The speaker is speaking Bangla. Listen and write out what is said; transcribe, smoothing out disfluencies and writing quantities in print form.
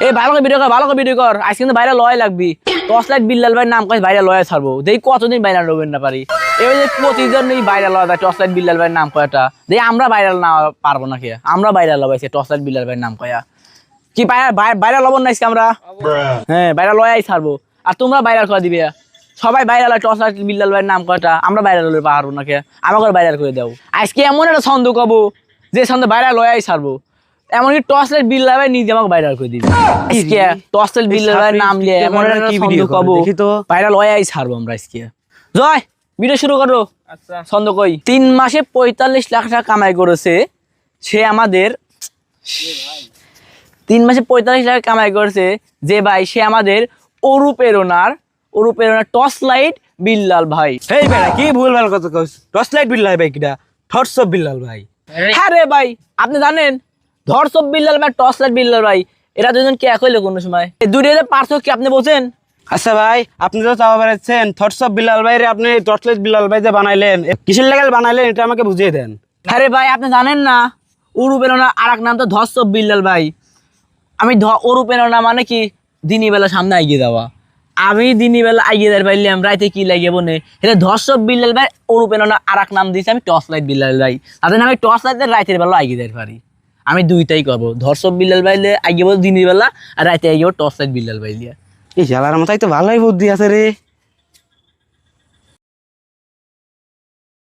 এই ভালো করে ভিডিও কর আজ কিন্তু বাইরে লয় লাগবি টর্চ লাইট বিল্লাল ভাইয়ের নাম কই বাইরে লয় ছাড়বো দেই কতদিন বাইরে রবেন না পারি এই যে প্রতিদিন এই বাইরে লয় টর্চ লাইট বিল্লাল ভাইয়ের নাম কয়টা দেই আমরা ভাইরাল না পারবো নাকি আমরা ভাইরাল লবাইছি টর্চ লাইট বিল্লাল ভাইয়ের নাম কয়া কি বাইরে লবণ নাইছি আমরা হ্যাঁ বাইরে লয় ছাড়বো আর তোমরা ভাইরাল করে দিবে সবাই ভাইরাল টর্চ লাইট বিল্লাল ভাইয়ের নাম কয়টা আমরা ভাইরাল হলে পারবো নাকি আমাকে ভাইরাল করে দাও আজকে এমন একটা ছন্দ কব যে ছন্দ ভাইরাল লয় ছাড়বো এমনকি টর্চ লাইট বিল্লাল ভাই নিজে আমাকে ভাইরাল করে দিবে আজকে টর্চ লাইট বিল্লাল ভাইয়ের নাম নিয়ে এমন একটা ছন্দ কব ভাইরাল লয় ছাড়বো আমরা আজকে জয় ভিডিও শুরু করো আচ্ছা ছন্দ কই 3 মাসে 45 লাখ টাকা কামাই করেছে সে আমাদের 3 মাসে 45 লাখ কামাই করেছে যে ভাই সে আমাদের অরুপেরনার টর্চ লাইট বিল্লাল ভাই এই বেটা কি ভুলভাল কথা কইছ টর্চ লাইট বিল্লাল ভাই কিডা থটস অফ বিল্লাল ভাই হ্যাঁ রে ভাই আপনি জানেন ধর্স অফ বিল্লাল ভাই টর্চ লাইট বিল্লাল ভাই এরা দুজন কি এক হইলো কোনো সময় এই দুইটার পার্থক্য কি আপনি বোঝেন আচ্ছা ভাই আপনি তো চাওয়া বেড়াচ্ছেন থটস অফ বিল্লাল ভাই রে আপনি টর্চ লাইট বিল্লাল ভাই যে বানাইলেন কিসের লাগাল বানাইলেন এটা আমাকে বুঝিয়ে দেন আরে ভাই আপনি জানেন না অরুপেরনা আরেক নাম তো ধর্স অফ বিল্লাল ভাই আমি অরুপেরনা মানে কি দিনী বেলা সামনে এগিয়ে দেওয়া আমি দিনী বেলা এগিয়ে দেওয়ার পাইলাম রাইতে কি লাগিয়ে বনে এটা ধর্স অফ বিল্লাল ভাই অরুপেরনা আরেক নাম দিয়েছি আমি টর্চ লাইট বিল্লাল ভাই তাদের আমি টর্চ লাইট রাইতের বেলা এগিয়ে দেওয়ার পারি আমি দুইটাই করবো ধর্স অফ বিল্লাল ভাই এগিয়ে বলবো দিনের বেলা আর রাইতে এগিয়ে টর্চ লাইট বিল্লাল ভাই এই শালার মাথায় তো ভালোই বুদ্ধি আছে রে